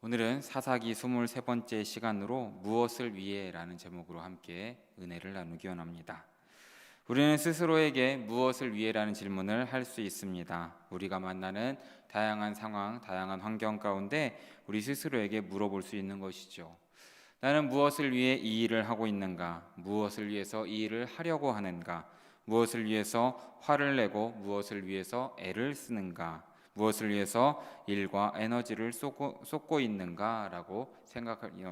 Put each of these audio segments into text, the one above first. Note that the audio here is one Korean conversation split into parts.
오늘은 사사기 23번째 시간으로 무엇을 위해 라는 제목으로 함께 은혜를 나누기 원합니다. 우리는 스스로에게 무엇을 위해 라는 질문을 할 수 있습니다. 우리가 만나는 다양한 상황, 다양한 환경 가운데 우리 스스로에게 물어볼 수 있는 것이죠. 나는 무엇을 위해 이 일을 하고 있는가? 무엇을 위해서 이 일을 하려고 하는가? 무엇을 위해서 화를 내고 무엇을 위해서 애를 쓰는가? 무엇을 위해서 일과 에너지를 쏟고 있는가라고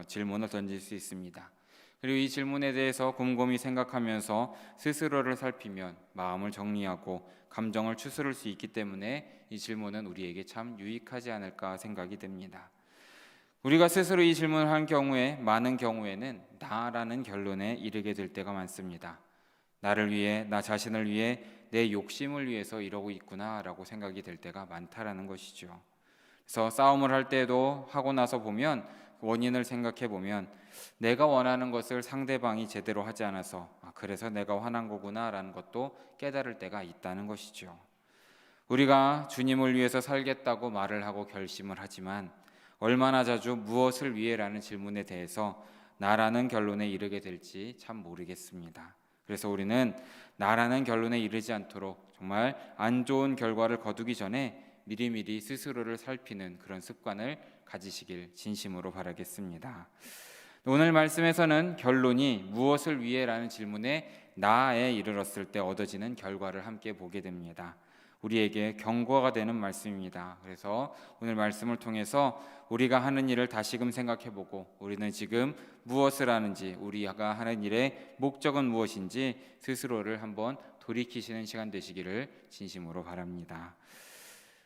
질문을 던질 수 있습니다. 그리고 이 질문에 대해서 곰곰이 생각하면서 스스로를 살피면 마음을 정리하고 감정을 추스를 수 있기 때문에 이 질문은 우리에게 참 유익하지 않을까 생각이 듭니다. 우리가 스스로 이 질문을 한 경우에 많은 경우에는 나라는 결론에 이르게 될 때가 많습니다. 나를 위해, 나 자신을 위해, 내 욕심을 위해서 이러고 있구나라고 생각이 될 때가 많다라는 것이죠. 그래서 싸움을 할 때도 하고 나서 보면 원인을 생각해 보면 내가 원하는 것을 상대방이 제대로 하지 않아서 그래서 내가 화난 거구나라는 것도 깨달을 때가 있다는 것이죠. 우리가 주님을 위해서 살겠다고 말을 하고 결심을 하지만 얼마나 자주 무엇을 위해라는 질문에 대해서 나라는 결론에 이르게 될지 참 모르겠습니다. 그래서 우리는 나라는 결론에 이르지 않도록 정말 안 좋은 결과를 거두기 전에 미리미리 스스로를 살피는 그런 습관을 가지시길 진심으로 바라겠습니다. 오늘 말씀에서는 결론이 무엇을 위해라는 질문에 나에 이르렀을 때 얻어지는 결과를 함께 보게 됩니다. 우리에게 경고가 되는 말씀입니다. 그래서 오늘 말씀을 통해서 우리가 하는 일을 다시금 생각해보고 우리는 지금 무엇을 하는지, 우리가 하는 일의 목적은 무엇인지 스스로를 한번 돌이키시는 시간 되시기를 진심으로 바랍니다.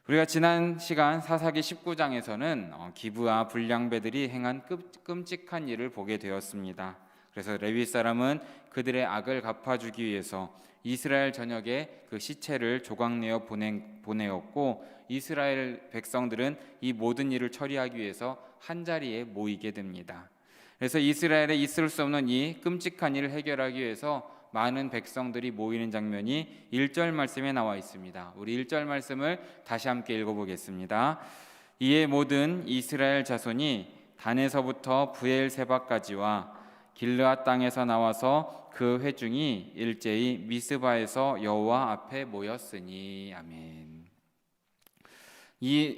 우리가 지난 시간 사사기 19장에서는 기브아 불량배들이 행한 끔찍한 일을 보게 되었습니다. 그래서 레위 사람은 그들의 악을 갚아주기 위해서 이스라엘 전역에 그 시체를 조각내어 보내었고 이스라엘 백성들은 이 모든 일을 처리하기 위해서 한자리에 모이게 됩니다. 그래서 이스라엘에 있을 수 없는 이 끔찍한 일을 해결하기 위해서 많은 백성들이 모이는 장면이 1절 말씀에 나와 있습니다. 우리 1절 말씀을 다시 함께 읽어보겠습니다. 이에 모든 이스라엘 자손이 단에서부터 브엘세바까지와 길르앗 땅에서 나와서 그 회중이 일제히 미스바에서 여호와 앞에 모였으니. 아멘. 이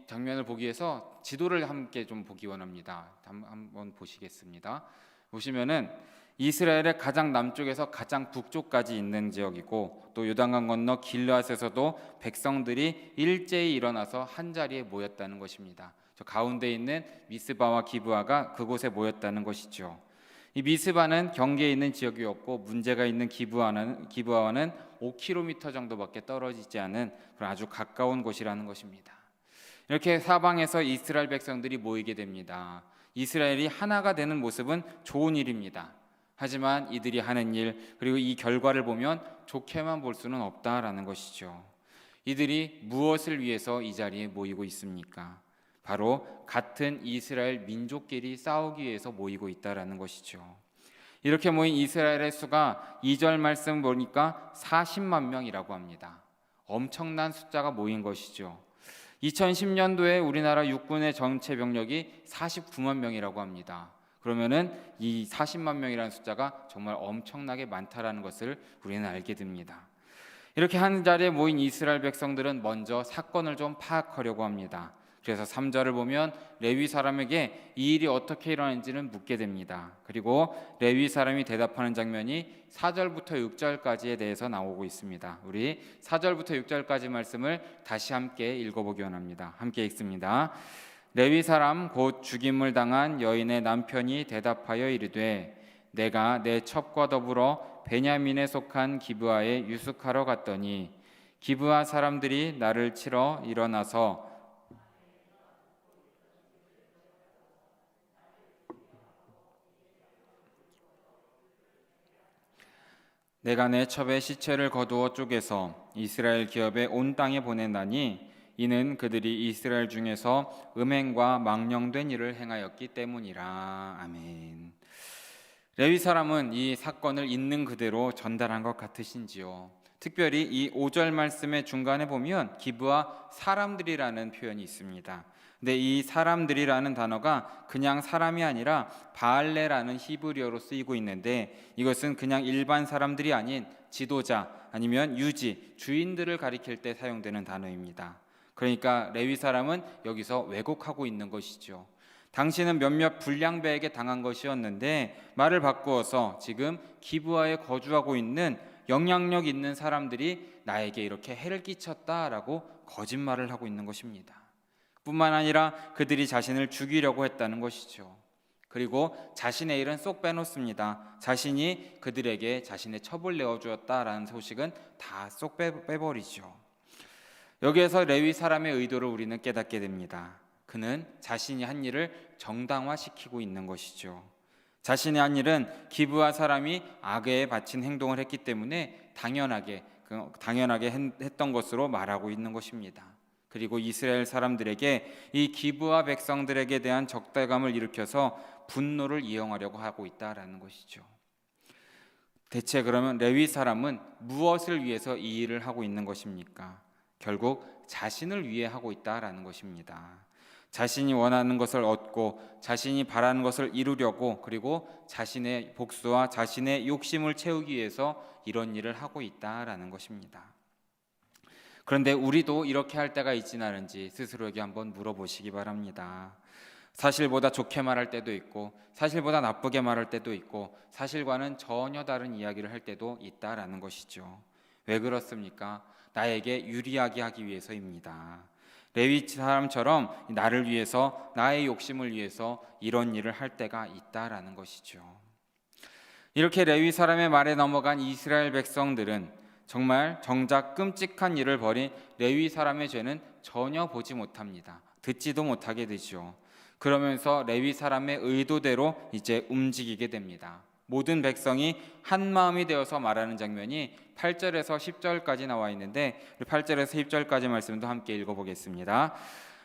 장면을 보기 위해서 지도를 함께 좀 보기 원합니다. 한번 보시겠습니다. 보시면은 이스라엘의 가장 남쪽에서 가장 북쪽까지 있는 지역이고 또 요단강 건너 길르앗에서도 백성들이 일제히 일어나서 한 자리에 모였다는 것입니다. 저 가운데 있는 미스바와 기브아가 그곳에 모였다는 것이죠. 이 미스바는 경계에 있는 지역이었고 문제가 있는 기브아와는 5km 정도밖에 떨어지지 않은 그런 아주 가까운 곳이라는 것입니다. 이렇게 사방에서 이스라엘 백성들이 모이게 됩니다. 이스라엘이 하나가 되는 모습은 좋은 일입니다. 하지만 이들이 하는 일 그리고 이 결과를 보면 좋게만 볼 수는 없다라는 것이죠. 이들이 무엇을 위해서 이 자리에 모이고 있습니까? 바로 같은 이스라엘 민족끼리 싸우기 위해서 모이고 있다라는 것이죠. 이렇게 모인 이스라엘의 수가 2절 말씀 보니까 40만 명이라고 합니다. 엄청난 숫자가 모인 것이죠. 2010년도에 우리나라 육군의 전체 병력이 49만 명이라고 합니다. 그러면은 이 40만 명이라는 숫자가 정말 엄청나게 많다라는 것을 우리는 알게 됩니다. 이렇게 한 자리에 모인 이스라엘 백성들은 먼저 사건을 좀 파악하려고 합니다. 그래서 3절을 보면 레위 사람에게 이 일이 어떻게 일어났는지는 묻게 됩니다. 그리고 레위 사람이 대답하는 장면이 4절부터 6절까지에 대해서 나오고 있습니다. 우리 4절부터 6절까지 말씀을 다시 함께 읽어보기 원합니다. 함께 읽습니다. 레위 사람 곧 죽임을 당한 여인의 남편이 대답하여 이르되 내가 내 첩과 더불어 베냐민에 속한 기브아에 유숙하러 갔더니 기브아 사람들이 나를 치러 일어나서 내가 내 첩의 시체를 거두어 쪼개서 이스라엘 기업의 온 땅에 보내나니 이는 그들이 이스라엘 중에서 음행과 망령된 일을 행하였기 때문이라. 아멘. 레위 사람은 이 사건을 있는 그대로 전달한 것 같으신지요? 특별히 이 5절 말씀의 중간에 보면 기브아 사람들이라는 표현이 있습니다. 근데 이 사람들이라는 단어가 그냥 사람이 아니라 바알레라는 히브리어로 쓰이고 있는데, 이것은 그냥 일반 사람들이 아닌 지도자 아니면 유지, 주인들을 가리킬 때 사용되는 단어입니다. 그러니까 레위 사람은 여기서 왜곡하고 있는 것이죠. 당신은 몇몇 불량배에게 당한 것이었는데 말을 바꾸어서 지금 기브아에 거주하고 있는 영향력 있는 사람들이 나에게 이렇게 해를 끼쳤다라고 거짓말을 하고 있는 것입니다. 뿐만 아니라 그들이 자신을 죽이려고 했다는 것이죠. 그리고 자신의 일은 쏙 빼놓습니다. 자신이 그들에게 자신의 첩을 내어주었다라는 소식은 다 쏙 빼버리죠. 여기에서 레위 사람의 의도를 우리는 깨닫게 됩니다. 그는 자신이 한 일을 정당화시키고 있는 것이죠. 자신의 한 일은 기브아 사람이 악에 바친 행동을 했기 때문에 당연하게 했던 것으로 말하고 있는 것입니다. 그리고 이스라엘 사람들에게 이 기브아 백성들에게 대한 적대감을 일으켜서 분노를 이용하려고 하고 있다라는 것이죠. 대체 그러면 레위 사람은 무엇을 위해서 이 일을 하고 있는 것입니까? 결국 자신을 위해 하고 있다라는 것입니다. 자신이 원하는 것을 얻고 자신이 바라는 것을 이루려고, 그리고 자신의 복수와 자신의 욕심을 채우기 위해서 이런 일을 하고 있다라는 것입니다. 그런데 우리도 이렇게 할 때가 있지는 않은지 스스로에게 한번 물어보시기 바랍니다. 사실보다 좋게 말할 때도 있고 사실보다 나쁘게 말할 때도 있고 사실과는 전혀 다른 이야기를 할 때도 있다라는 것이죠. 왜 그렇습니까? 나에게 유리하게 하기 위해서입니다. 레위 사람처럼 나를 위해서, 나의 욕심을 위해서 이런 일을 할 때가 있다라는 것이죠. 이렇게 레위 사람의 말에 넘어간 이스라엘 백성들은 정말 정작 끔찍한 일을 벌인 레위 사람의 죄는 전혀 보지 못합니다. 듣지도 못하게 되죠. 그러면서 레위 사람의 의도대로 이제 움직이게 됩니다. 모든 백성이 한 마음이 되어서 말하는 장면이 8절에서 10절까지 나와 있는데 8절에서 10절까지 말씀도 함께 읽어보겠습니다.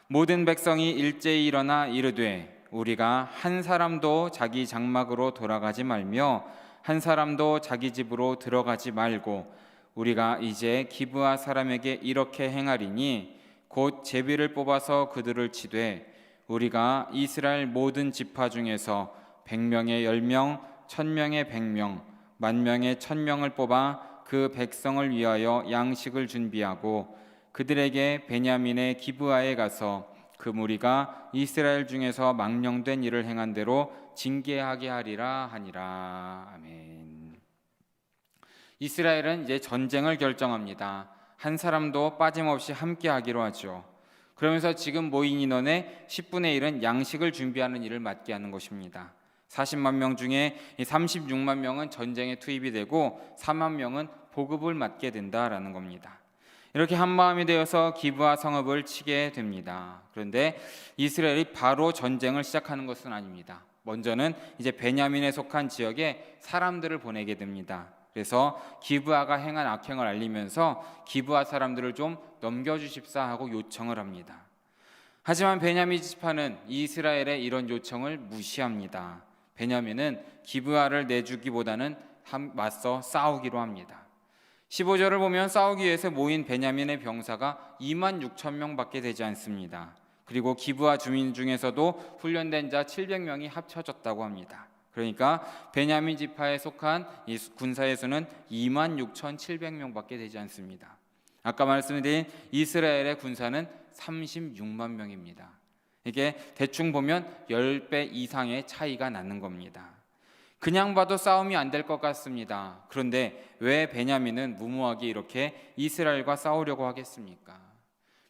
모든 백성이 일제히 일어나 이르되 우리가 한 사람도 자기 장막으로 돌아가지 말며 한 사람도 자기 집으로 들어가지 말고 우리가 이제 기브아 사람에게 이렇게 행하리니 곧 제비를 뽑아서 그들을 치되 우리가 이스라엘 모든 지파 중에서 100명에 10명, 1000명에 100명, 10,000명에 1000명을 뽑아 그 백성을 위하여 양식을 준비하고 그들에게 베냐민의 기브아에 가서 그 무리가 이스라엘 중에서 망령된 일을 행한 대로 징계하게 하리라 하니라. 아멘. 이스라엘은 이제 전쟁을 결정합니다. 한 사람도 빠짐없이 함께 하기로 하죠. 그러면서 지금 모인 인원의 10분의 1은 양식을 준비하는 일을 맡게 하는 것입니다. 40만 명 중에 36만 명은 전쟁에 투입이 되고 4만 명은 보급을 맡게 된다라는 겁니다. 이렇게 한 마음이 되어서 기브아 성읍을 치게 됩니다. 그런데 이스라엘이 바로 전쟁을 시작하는 것은 아닙니다. 먼저는 이제 베냐민에 속한 지역에 사람들을 보내게 됩니다. 그래서 기브아가 행한 악행을 알리면서 기브아 사람들을 좀 넘겨주십사 하고 요청을 합니다. 하지만 베냐민 지파는 이스라엘의 이런 요청을 무시합니다. 베냐민은 기브아를 내주기보다는 맞서 싸우기로 합니다. 15절을 보면 싸우기 위해서 모인 베냐민의 병사가 26,000명밖에 되지 않습니다. 그리고 기브아 주민 중에서도 훈련된 자 700명이 합쳐졌다고 합니다. 그러니까 베냐민 지파에 속한 이 군사의 수는 26,700명밖에 되지 않습니다. 아까 말씀드린 이스라엘의 군사는 36만 명입니다. 이게 대충 보면 10배 이상의 차이가 나는 겁니다. 그냥 봐도 싸움이 안 될 것 같습니다. 그런데 왜 베냐민은 무모하게 이렇게 이스라엘과 싸우려고 하겠습니까?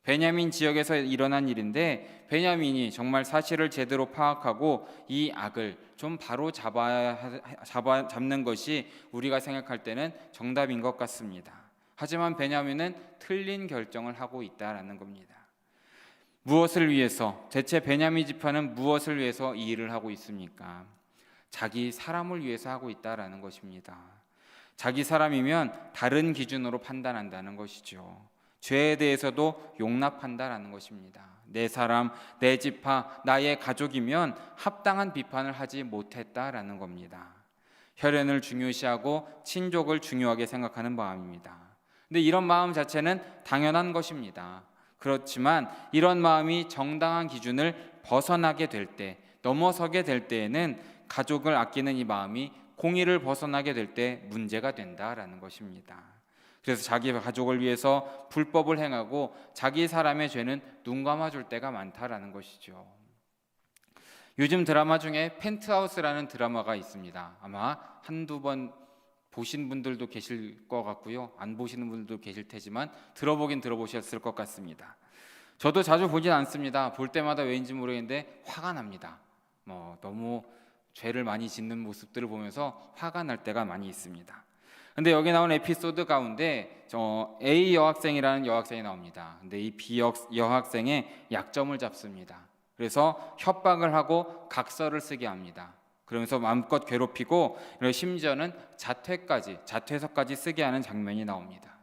베냐민 지역에서 일어난 일인데 베냐민이 정말 사실을 제대로 파악하고 이 악을 좀 바로 잡는 것이 우리가 생각할 때는 정답인 것 같습니다. 하지만 베냐민은 틀린 결정을 하고 있다라는 겁니다. 무엇을 위해서, 대체 베냐민 지파는 무엇을 위해서 이 일을 하고 있습니까? 자기 사람을 위해서 하고 있다라는 것입니다. 자기 사람이면 다른 기준으로 판단한다는 것이죠. 죄에 대해서도 용납한다라는 것입니다. 내 사람, 내 지파, 나의 가족이면 합당한 비판을 하지 못했다라는 겁니다. 혈연을 중요시하고 친족을 중요하게 생각하는 마음입니다. 근데 이런 마음 자체는 당연한 것입니다. 그렇지만 이런 마음이 정당한 기준을 벗어나게 될 때, 넘어서게 될 때에는 가족을 아끼는 이 마음이 공의를 벗어나게 될 때 문제가 된다라는 것입니다. 그래서 자기 가족을 위해서 불법을 행하고 자기 사람의 죄는 눈 감아줄 때가 많다라는 것이죠. 요즘 드라마 중에 펜트하우스라는 드라마가 있습니다. 아마 한두 번 보신 분들도 계실 것 같고요, 안 보시는 분들도 계실 테지만 들어보긴 들어보셨을 것 같습니다. 저도 자주 보진 않습니다. 볼 때마다 왜인지 모르겠는데 화가 납니다. 너무 죄를 많이 짓는 모습들을 보면서 화가 날 때가 많이 있습니다. 근데 여기 나온 에피소드 가운데 A 여학생이라는 여학생이 나옵니다. 근데 이 B 여학생의 약점을 잡습니다. 그래서 협박을 하고 각서를 쓰게 합니다. 그러면서 마음껏 괴롭히고 심지어는 자퇴서까지 쓰게 하는 장면이 나옵니다.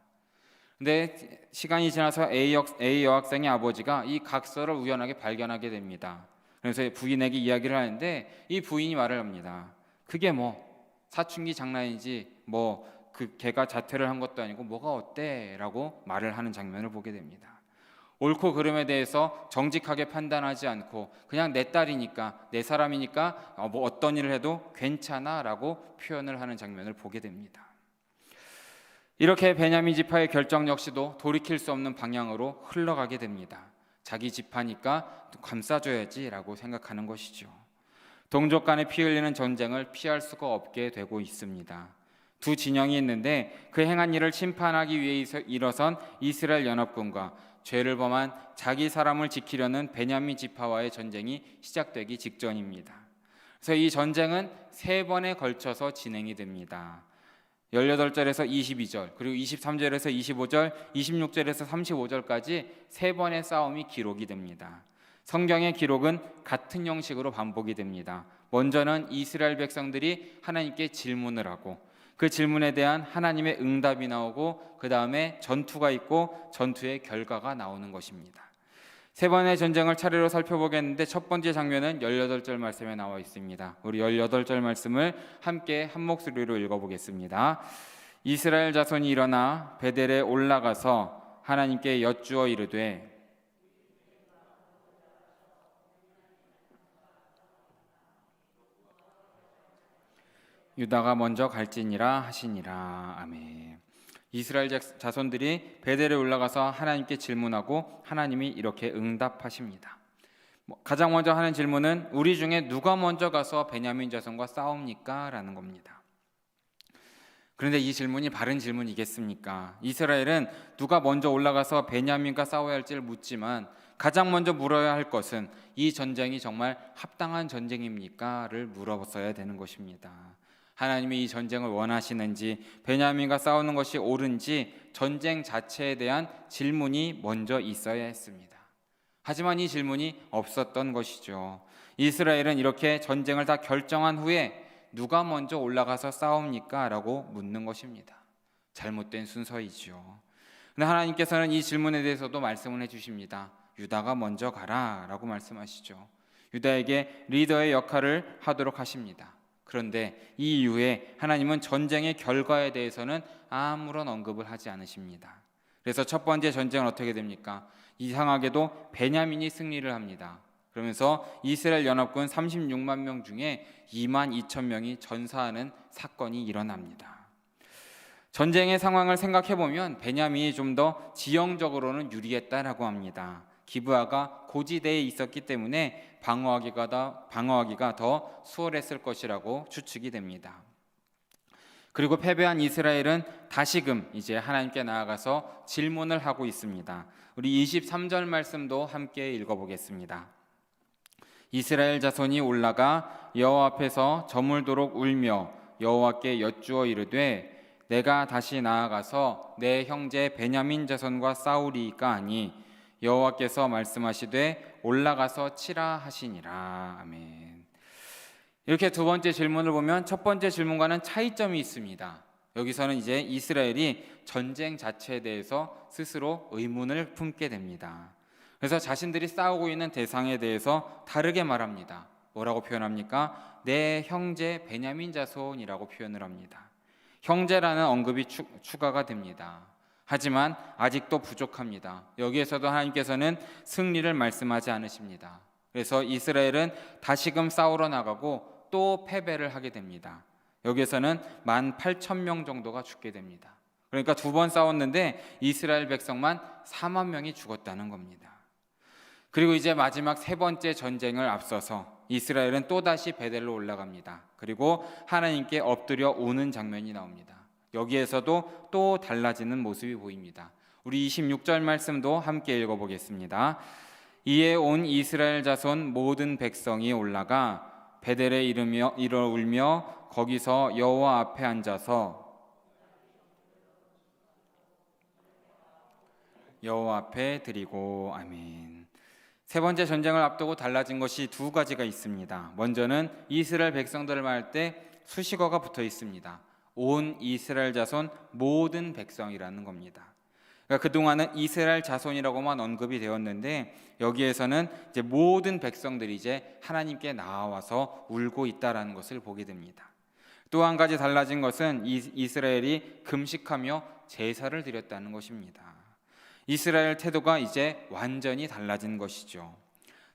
근데 시간이 지나서 A 여학생의 아버지가 이 각서를 우연하게 발견하게 됩니다. 그래서 부인에게 이야기를 하는데 이 부인이 말을 합니다. 그게 사춘기 장난이지 걔가 자퇴를 한 것도 아니고 뭐가 어때? 라고 말을 하는 장면을 보게 됩니다. 옳고 그름에 대해서 정직하게 판단하지 않고 그냥 내 딸이니까, 내 사람이니까 어떤 일을 해도 괜찮아 라고 표현을 하는 장면을 보게 됩니다. 이렇게 베냐민 지파의 결정 역시도 돌이킬 수 없는 방향으로 흘러가게 됩니다. 자기 지파니까 감싸줘야지 라고 생각하는 것이죠. 동족 간에 피 흘리는 전쟁을 피할 수가 없게 되고 있습니다. 두 진영이 있는데 그 행한 일을 심판하기 위해 일어선 이스라엘 연합군과 죄를 범한 자기 사람을 지키려는 베냐민 지파와의 전쟁이 시작되기 직전입니다. 그래서 이 전쟁은 3번에 걸쳐서 진행이 됩니다. 18절에서 22절, 그리고 23절에서 25절, 26절에서 35절까지 3번의 싸움이 기록이 됩니다. 성경의 기록은 같은 형식으로 반복이 됩니다. 먼저는 이스라엘 백성들이 하나님께 질문을 하고 그 질문에 대한 하나님의 응답이 나오고 그 다음에 전투가 있고 전투의 결과가 나오는 것입니다. 3번의 전쟁을 차례로 살펴보겠는데 첫 번째 장면은 18절 말씀에 나와 있습니다. 우리 18절 말씀을 함께 한 목소리로 읽어보겠습니다. 이스라엘 자손이 일어나 베델에 올라가서 하나님께 여쭈어 이르되 유다가 먼저 갈지니라 하시니라. 아멘. 이스라엘 자손들이 베델에 올라가서 하나님께 질문하고 하나님이 이렇게 응답하십니다. 가장 먼저 하는 질문은 우리 중에 누가 먼저 가서 베냐민 자손과 싸웁니까? 라는 겁니다. 그런데 이 질문이 바른 질문이겠습니까? 이스라엘은 누가 먼저 올라가서 베냐민과 싸워야 할지를 묻지만 가장 먼저 물어야 할 것은 이 전쟁이 정말 합당한 전쟁입니까?를 물어봤어야 되는 것입니다. 하나님이 이 전쟁을 원하시는지, 베냐민과 싸우는 것이 옳은지 전쟁 자체에 대한 질문이 먼저 있어야 했습니다. 하지만 이 질문이 없었던 것이죠. 이스라엘은 이렇게 전쟁을 다 결정한 후에 누가 먼저 올라가서 싸웁니까? 라고 묻는 것입니다. 잘못된 순서이죠. 근데 하나님께서는 이 질문에 대해서도 말씀을 해주십니다. 유다가 먼저 가라 라고 말씀하시죠. 유다에게 리더의 역할을 하도록 하십니다. 그런데 이 이후에 하나님은 전쟁의 결과에 대해서는 아무런 언급을 하지 않으십니다. 그래서 첫 번째 전쟁은 어떻게 됩니까? 이상하게도 베냐민이 승리를 합니다. 그러면서 이스라엘 연합군 36만 명 중에 2만 2천 명이 전사하는 사건이 일어납니다. 전쟁의 상황을 생각해보면 베냐민이 좀 더 지형적으로는 유리했다라고 합니다. 기브아가 고지대에 있었기 때문에 방어하기가 더 수월했을 것이라고 추측이 됩니다. 그리고 패배한 이스라엘은 다시금 이제 하나님께 나아가서 질문을 하고 있습니다. 우리 23절 말씀도 함께 읽어보겠습니다. 이스라엘 자손이 올라가 여호와 앞에서 저물도록 울며 여호와께 여쭈어 이르되 내가 다시 나아가서 내 형제 베냐민 자손과 싸우리이까 하니 여호와께서 말씀하시되 올라가서 치라 하시니라. 아멘. 이렇게 두 번째 질문을 보면 첫 번째 질문과는 차이점이 있습니다. 여기서는 이제 이스라엘이 전쟁 자체에 대해서 스스로 의문을 품게 됩니다. 그래서 자신들이 싸우고 있는 대상에 대해서 다르게 말합니다. 뭐라고 표현합니까? 내 형제 베냐민 자손이라고 표현을 합니다. 형제라는 언급이 추가가 됩니다. 하지만 아직도 부족합니다. 여기에서도 하나님께서는 승리를 말씀하지 않으십니다. 그래서 이스라엘은 다시금 싸우러 나가고 또 패배를 하게 됩니다. 여기에서는 18,000명 정도가 죽게 됩니다. 그러니까 두 번 싸웠는데 이스라엘 백성만 4만 명이 죽었다는 겁니다. 그리고 이제 마지막 세 번째 전쟁을 앞서서 이스라엘은 또다시 베델로 올라갑니다. 그리고 하나님께 엎드려 오는 장면이 나옵니다. 여기에서도 또 달라지는 모습이 보입니다. 우리 26절 말씀도 함께 읽어보겠습니다. 이에 온 이스라엘 자손 모든 백성이 올라가 베델에 이르러 울며 거기서 여호와 앞에 앉아서 여호와 앞에 드리고 아멘. 세 번째 전쟁을 앞두고 달라진 것이 두 가지가 있습니다. 먼저는 이스라엘 백성들을 말할 때 수식어가 붙어 있습니다. 온 이스라엘 자손 모든 백성이라는 겁니다. 그러니까 그동안은 이스라엘 자손이라고만 언급이 되었는데 여기에서는 이제 모든 백성들이 이제 하나님께 나와서 울고 있다라는 것을 보게 됩니다. 또 한 가지 달라진 것은 이스라엘이 금식하며 제사를 드렸다는 것입니다. 이스라엘 태도가 이제 완전히 달라진 것이죠.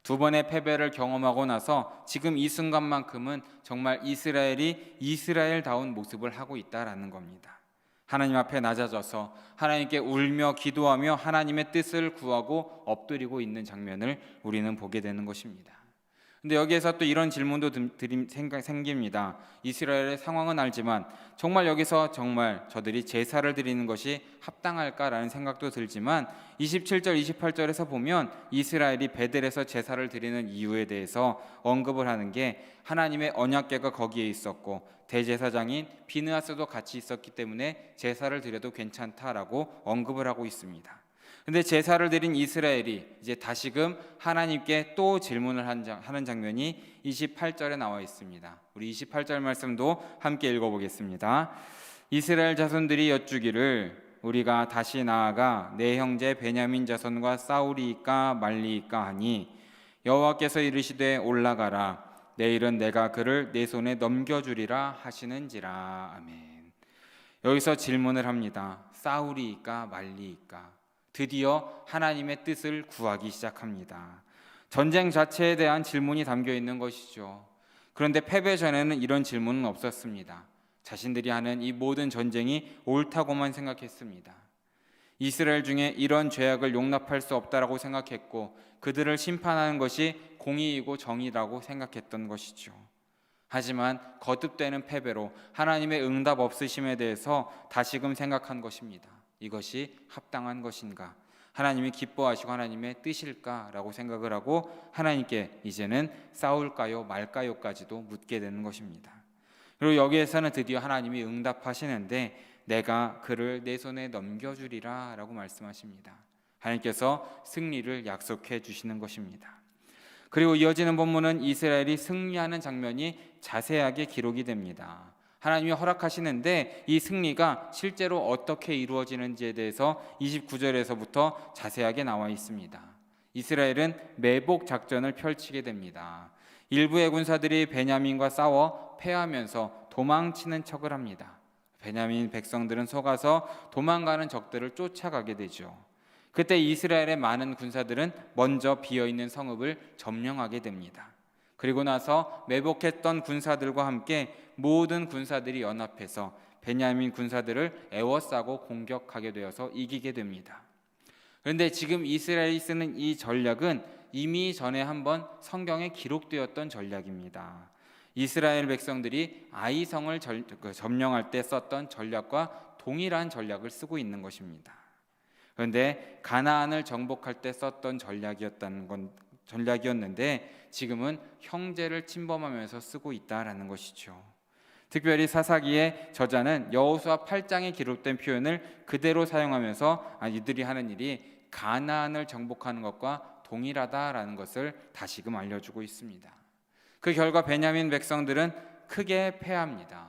두 번의 패배를 경험하고 나서 지금 이 순간만큼은 정말 이스라엘이 이스라엘다운 모습을 하고 있다라는 겁니다. 하나님 앞에 낮아져서 하나님께 울며 기도하며 하나님의 뜻을 구하고 엎드리고 있는 장면을 우리는 보게 되는 것입니다. 근데 여기에서 또 이런 질문도 생깁니다. 이스라엘의 상황은 알지만 정말 여기서 정말 저들이 제사를 드리는 것이 합당할까라는 생각도 들지만 27절 28절에서 보면 이스라엘이 베델에서 제사를 드리는 이유에 대해서 언급을 하는 게 하나님의 언약궤가 거기에 있었고 대제사장인 비느하스도 같이 있었기 때문에 제사를 드려도 괜찮다라고 언급을 하고 있습니다. 근데 제사를 드린 이스라엘이 이제 다시금 하나님께 또 질문을 하는 장면이 28절에 나와 있습니다. 우리 28절 말씀도 함께 읽어보겠습니다. 이스라엘 자손들이 여쭈기를 우리가 다시 나아가 내 형제 베냐민 자손과 싸우리이까 말리이까 하니 여호와께서 이르시되 올라가라 내일은 내가 그를 내 손에 넘겨주리라 하시는지라. 아멘. 여기서 질문을 합니다. 싸우리이까 말리이까. 드디어 하나님의 뜻을 구하기 시작합니다. 전쟁 자체에 대한 질문이 담겨 있는 것이죠. 그런데 패배 전에는 이런 질문은 없었습니다. 자신들이 하는 이 모든 전쟁이 옳다고만 생각했습니다. 이스라엘 중에 이런 죄악을 용납할 수 없다라고 생각했고 그들을 심판하는 것이 공의이고 정의라고 생각했던 것이죠. 하지만 거듭되는 패배로 하나님의 응답 없으심에 대해서 다시금 생각한 것입니다. 이것이 합당한 것인가? 하나님이 기뻐하시고 하나님의 뜻일까라고 생각을 하고 하나님께 이제는 싸울까요 말까요까지도 묻게 되는 것입니다. 그리고 여기에서는 드디어 하나님이 응답하시는데 내가 그를 내 손에 넘겨주리라 라고 말씀하십니다. 하나님께서 승리를 약속해 주시는 것입니다. 그리고 이어지는 본문은 이스라엘이 승리하는 장면이 자세하게 기록이 됩니다. 하나님이 허락하시는데 이 승리가 실제로 어떻게 이루어지는지에 대해서 29절에서부터 자세하게 나와 있습니다. 이스라엘은 매복 작전을 펼치게 됩니다. 일부의 군사들이 베냐민과 싸워 패하면서 도망치는 척을 합니다. 베냐민 백성들은 속아서 도망가는 적들을 쫓아가게 되죠. 그때 이스라엘의 많은 군사들은 먼저 비어있는 성읍을 점령하게 됩니다. 그리고 나서 매복했던 군사들과 함께 모든 군사들이 연합해서 베냐민 군사들을 에워싸고 공격하게 되어서 이기게 됩니다. 그런데 지금 이스라엘이 쓰는 이 전략은 이미 전에 한번 성경에 기록되었던 전략입니다. 이스라엘 백성들이 아이성을 점령할 때 썼던 전략과 동일한 전략을 쓰고 있는 것입니다. 그런데 가나안을 정복할 때 썼던 전략이었는데 지금은 형제를 침범하면서 쓰고 있다라는 것이죠. 특별히 사사기의 저자는 여호수아 8장에 기록된 표현을 그대로 사용하면서 이들이 하는 일이 가나안을 정복하는 것과 동일하다라는 것을 다시금 알려주고 있습니다. 그 결과 베냐민 백성들은 크게 패합니다.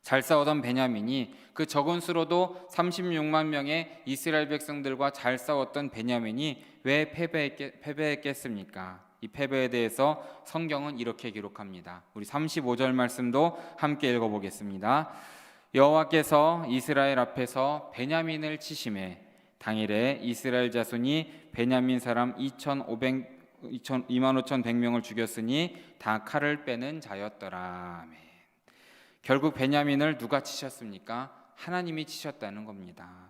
잘 싸우던 베냐민이 그 적은 수로도 36만 명의 이스라엘 백성들과 잘 싸웠던 베냐민이 왜 패배했겠습니까? 이 패배에 대해서 성경은 이렇게 기록합니다. 우리 35절 말씀도 함께 읽어보겠습니다. 여호와께서 이스라엘 앞에서 베냐민을 치심에 당일에 이스라엘 자손이 베냐민 사람 25,100명을 죽였으니 다 칼을 빼는 자였더라. 아멘. 결국 베냐민을 누가 치셨습니까? 하나님이 치셨다는 겁니다.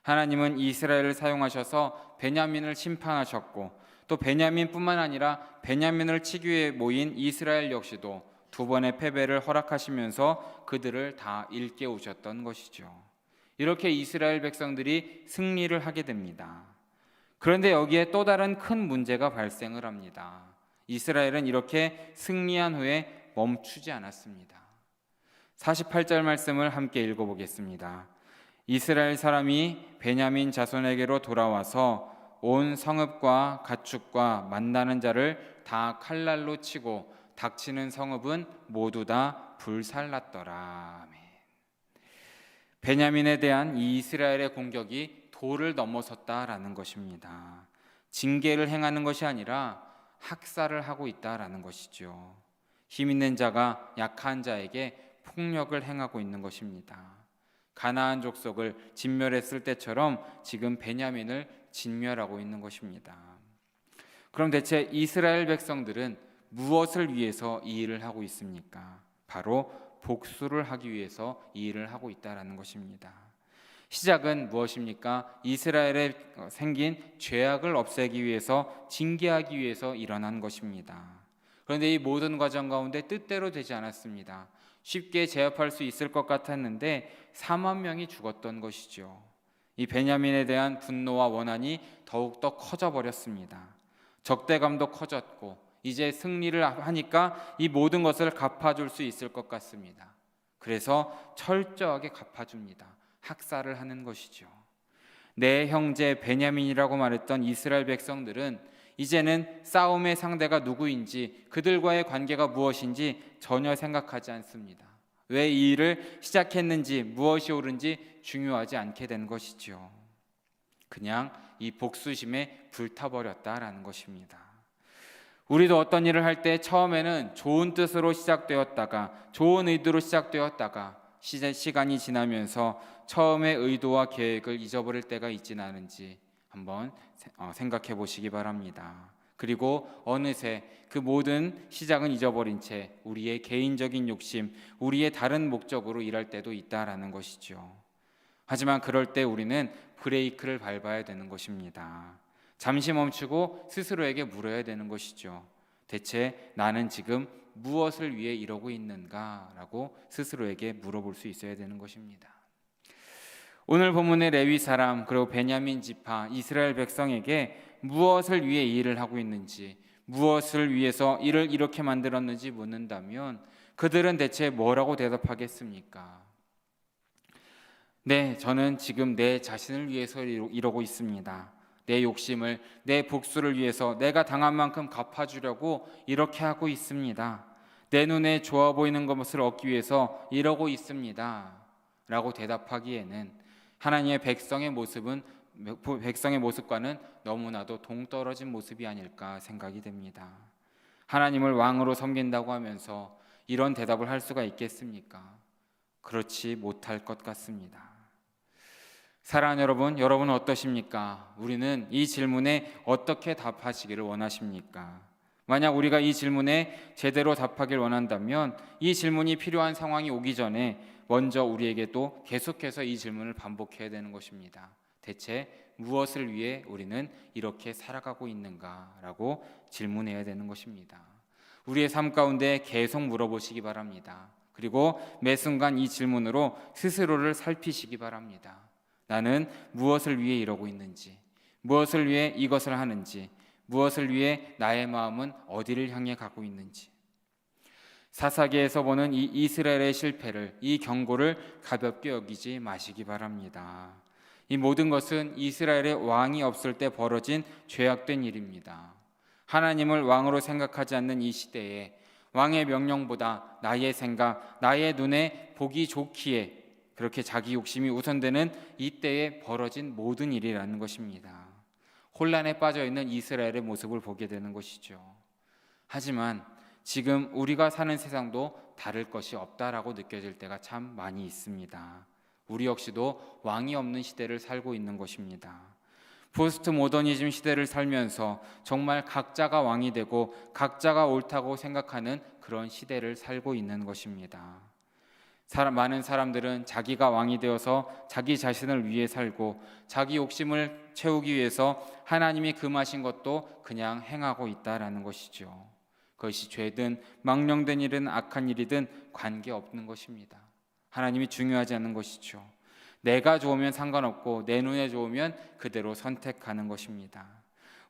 하나님은 이스라엘을 사용하셔서 베냐민을 심판하셨고, 또 베냐민뿐만 아니라 베냐민을 치기 위해 모인 이스라엘 역시도 두 번의 패배를 허락하시면서 그들을 다 일깨우셨던 것이죠. 이렇게 이스라엘 백성들이 승리를 하게 됩니다. 그런데 여기에 또 다른 큰 문제가 발생을 합니다. 이스라엘은 이렇게 승리한 후에 멈추지 않았습니다. 48절 말씀을 함께 읽어보겠습니다. 이스라엘 사람이 베냐민 자손에게로 돌아와서 온 성읍과 가축과 만나는 자를 다 칼날로 치고 닥치는 성읍은 모두 다 불살랐더라. 아멘. 베냐민에 대한 이 이스라엘의 공격이 도를 넘어섰다라는 것입니다. 징계를 행하는 것이 아니라 학살을 하고 있다라는 것이죠. 힘 있는 자가 약한 자에게 폭력을 행하고 있는 것입니다. 가나안 족속을 진멸했을 때처럼 지금 베냐민을 진멸하고 있는 것입니다. 그럼 대체 이스라엘 백성들은 무엇을 위해서 이 일을 하고 있습니까? 바로 복수를 하기 위해서 이 일을 하고 있다라는 것입니다. 시작은 무엇입니까? 이스라엘에 생긴 죄악을 없애기 위해서, 징계하기 위해서 일어난 것입니다. 그런데 이 모든 과정 가운데 뜻대로 되지 않았습니다. 쉽게 제압할 수 있을 것 같았는데 4만 명이 죽었던 것이죠. 이 베냐민에 대한 분노와 원한이 더욱더 커져버렸습니다. 적대감도 커졌고, 이제 승리를 하니까 이 모든 것을 갚아줄 수 있을 것 같습니다. 그래서 철저하게 갚아줍니다. 학살을 하는 것이죠. 내 형제 베냐민이라고 말했던 이스라엘 백성들은 이제는 싸움의 상대가 누구인지, 그들과의 관계가 무엇인지 전혀 생각하지 않습니다. 왜 이 일을 시작했는지, 무엇이 옳은지 중요하지 않게 된 것이죠. 그냥 이 복수심에 불타버렸다라는 것입니다. 우리도 어떤 일을 할 때 처음에는 좋은 뜻으로 시작되었다가, 좋은 의도로 시작되었다가 시간이 지나면서 처음의 의도와 계획을 잊어버릴 때가 있지는 않은지 한번 생각해 보시기 바랍니다. 그리고 어느새 그 모든 시작은 잊어버린 채 우리의 개인적인 욕심, 우리의 다른 목적으로 일할 때도 있다라는 것이죠. 하지만 그럴 때 우리는 브레이크를 밟아야 되는 것입니다. 잠시 멈추고 스스로에게 물어야 되는 것이죠. 대체 나는 지금 무엇을 위해 이러고 있는가라고 스스로에게 물어볼 수 있어야 되는 것입니다. 오늘 본문의 레위 사람, 그리고 베냐민 지파, 이스라엘 백성에게 무엇을 위해 이 일을 하고 있는지, 무엇을 위해서 일을 이렇게 만들었는지 묻는다면 그들은 대체 뭐라고 대답하겠습니까? 네, 저는 지금 내 자신을 위해서 이러고 있습니다. 내 욕심을, 내 복수를 위해서 내가 당한 만큼 갚아주려고 이렇게 하고 있습니다. 내 눈에 좋아 보이는 것을 얻기 위해서 이러고 있습니다 라고 대답하기에는 하나님의 백성의 모습과는 너무나도 동떨어진 모습이 아닐까 생각이 됩니다. 하나님을 왕으로 섬긴다고 하면서 이런 대답을 할 수가 있겠습니까? 그렇지 못할 것 같습니다. 사랑하는 여러분, 여러분은 어떠십니까? 우리는 이 질문에 어떻게 답하시기를 원하십니까? 만약 우리가 이 질문에 제대로 답하길 원한다면 이 질문이 필요한 상황이 오기 전에 먼저 우리에게도 계속해서 이 질문을 반복해야 되는 것입니다. 대체 무엇을 위해 우리는 이렇게 살아가고 있는가라고 질문해야 되는 것입니다. 우리의 삶 가운데 계속 물어보시기 바랍니다. 그리고 매 순간 이 질문으로 스스로를 살피시기 바랍니다. 나는 무엇을 위해 이러고 있는지, 무엇을 위해 이것을 하는지, 무엇을 위해 나의 마음은 어디를 향해 가고 있는지. 사사기에서 보는 이 이스라엘의 실패를, 이 경고를 가볍게 여기지 마시기 바랍니다. 이 모든 것은 이스라엘의 왕이 없을 때 벌어진 죄악된 일입니다. 하나님을 왕으로 생각하지 않는 이 시대에 왕의 명령보다 나의 생각, 나의 눈에 보기 좋기에 그렇게 자기 욕심이 우선되는 이때에 벌어진 모든 일이라는 것입니다. 혼란에 빠져있는 이스라엘의 모습을 보게 되는 것이죠. 하지만 지금 우리가 사는 세상도 다를 것이 없다라고 느껴질 때가 참 많이 있습니다. 우리 역시도 왕이 없는 시대를 살고 있는 것입니다. 포스트 모더니즘 시대를 살면서 정말 각자가 왕이 되고 각자가 옳다고 생각하는 그런 시대를 살고 있는 것입니다. 많은 사람들은 자기가 왕이 되어서 자기 자신을 위해 살고 자기 욕심을 채우기 위해서 하나님이 금하신 것도 그냥 행하고 있다라는 것이죠. 그것이 죄든 망령된 일은 악한 일이든 관계없는 것입니다. 하나님이 중요하지 않는 것이죠. 내가 좋으면 상관없고 내 눈에 좋으면 그대로 선택하는 것입니다.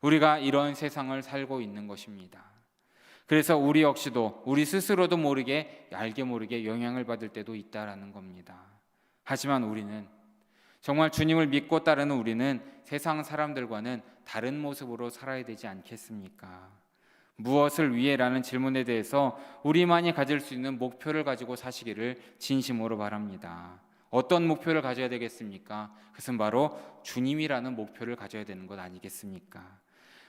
우리가 이런 세상을 살고 있는 것입니다. 그래서 우리 역시도 우리 스스로도 모르게 알게 모르게 영향을 받을 때도 있다라는 겁니다. 하지만 우리는 정말 주님을 믿고 따르는 우리는 세상 사람들과는 다른 모습으로 살아야 되지 않겠습니까? 무엇을 위해라는 질문에 대해서 우리만이 가질 수 있는 목표를 가지고 사시기를 진심으로 바랍니다. 어떤 목표를 가져야 되겠습니까? 그것은 바로 주님이라는 목표를 가져야 되는 것 아니겠습니까?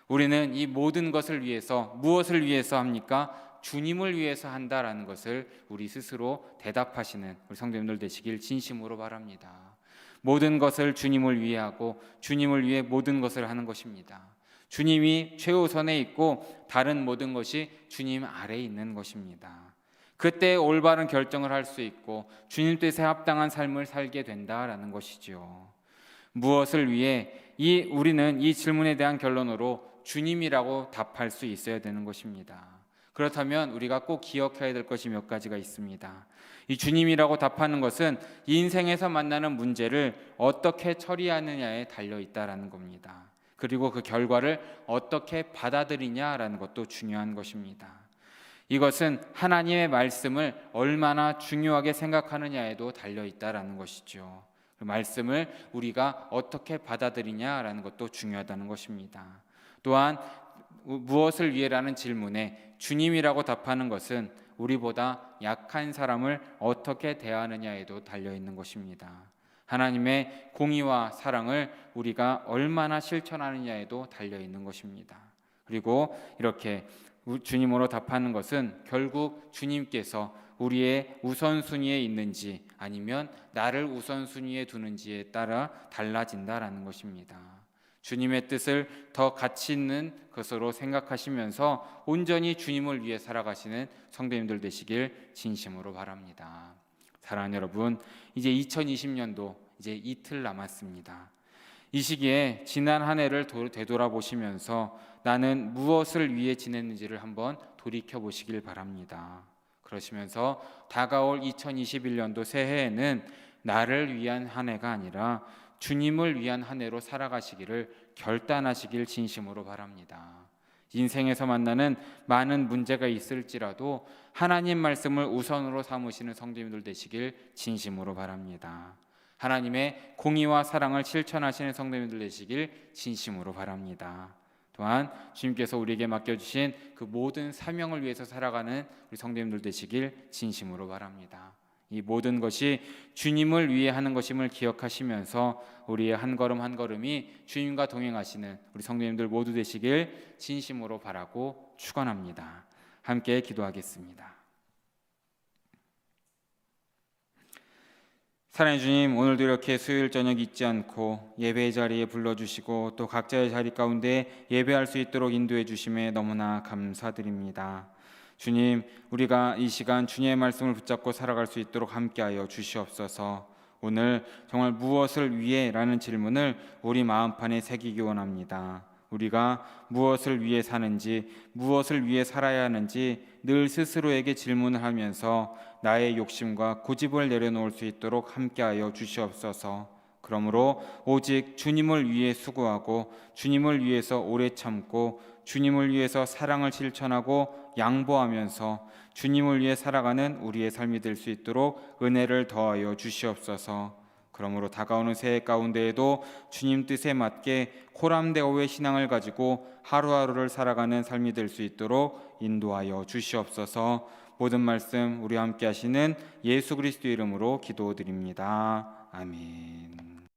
우리는 이 모든 것을 위해서 무엇을 위해서 합니까? 주님을 위해서 한다라는 것을 우리 스스로 대답하시는 우리 성도님들 되시길 진심으로 바랍니다. 모든 것을 주님을 위해 하고 주님을 위해 모든 것을 하는 것입니다. 주님이 최우선에 있고 다른 모든 것이 주님 아래에 있는 것입니다. 그때 올바른 결정을 할 수 있고 주님 뜻에 합당한 삶을 살게 된다라는 것이죠. 무엇을 위해 우리는 이 질문에 대한 결론으로 주님이라고 답할 수 있어야 되는 것입니다. 그렇다면 우리가 꼭 기억해야 될 것이 몇 가지가 있습니다. 이 주님이라고 답하는 것은 인생에서 만나는 문제를 어떻게 처리하느냐에 달려 있다라는 겁니다. 그리고 그 결과를 어떻게 받아들이냐라는 것도 중요한 것입니다. 이것은 하나님의 말씀을 얼마나 중요하게 생각하느냐에도 달려 있다라는 것이죠. 그 말씀을 우리가 어떻게 받아들이냐라는 것도 중요하다는 것입니다. 또한 무엇을 위해라는 질문에 주님이라고 답하는 것은 우리보다 약한 사람을 어떻게 대하느냐에도 달려 있는 것입니다. 하나님의 공의와 사랑을 우리가 얼마나 실천하느냐에도 달려 있는 것입니다. 그리고 이렇게 주님으로 답하는 것은 결국 주님께서 우리의 우선순위에 있는지 아니면 나를 우선순위에 두는지에 따라 달라진다라는 것입니다. 주님의 뜻을 더 가치 있는 것으로 생각하시면서 온전히 주님을 위해 살아가시는 성도님들 되시길 진심으로 바랍니다. 사랑하는 여러분, 이제 2020년도 이제 이틀 남았습니다. 이 시기에 지난 한 해를 되돌아보시면서 나는 무엇을 위해 지냈는지를 한번 돌이켜보시길 바랍니다. 그러시면서 다가올 2021년도 새해에는 나를 위한 한 해가 아니라 주님을 위한 한 해로 살아가시기를 결단하시길 진심으로 바랍니다. 인생에서 만나는 많은 문제가 있을지라도 하나님 말씀을 우선으로 삼으시는 성도님들 되시길 진심으로 바랍니다. 하나님의 공의와 사랑을 실천하시는 성도님들 되시길 진심으로 바랍니다. 또한 주님께서 우리에게 맡겨주신 그 모든 사명을 위해서 살아가는 우리 성도님들 되시길 진심으로 바랍니다. 이 모든 것이 주님을 위해 하는 것임을 기억하시면서 우리의 한 걸음 한 걸음이 주님과 동행하시는 우리 성도님들 모두 되시길 진심으로 바라고 축원합니다. 함께 기도하겠습니다. 사랑해 주님, 오늘도 이렇게 수요일 저녁 잊지 않고 예배의 자리에 불러주시고 또 각자의 자리 가운데 예배할 수 있도록 인도해 주심에 너무나 감사드립니다. 주님, 우리가 이 시간 주님의 말씀을 붙잡고 살아갈 수 있도록 함께하여 주시옵소서. 오늘 정말 무엇을 위해라는 질문을 우리 마음판에 새기기 원합니다. 우리가 무엇을 위해 사는지, 무엇을 위해 살아야 하는지 늘 스스로에게 질문을 하면서 나의 욕심과 고집을 내려놓을 수 있도록 함께하여 주시옵소서. 그러므로 오직 주님을 위해 수고하고 주님을 위해서 오래 참고 주님을 위해서 사랑을 실천하고 양보하면서 주님을 위해 살아가는 우리의 삶이 될 수 있도록 은혜를 더하여 주시옵소서. 그러므로 다가오는 새해 가운데에도 주님 뜻에 맞게 호람대오의 신앙을 가지고 하루하루를 살아가는 삶이 될 수 있도록 인도하여 주시옵소서. 모든 말씀 우리와 함께 하시는 예수 그리스도 이름으로 기도드립니다. 아멘.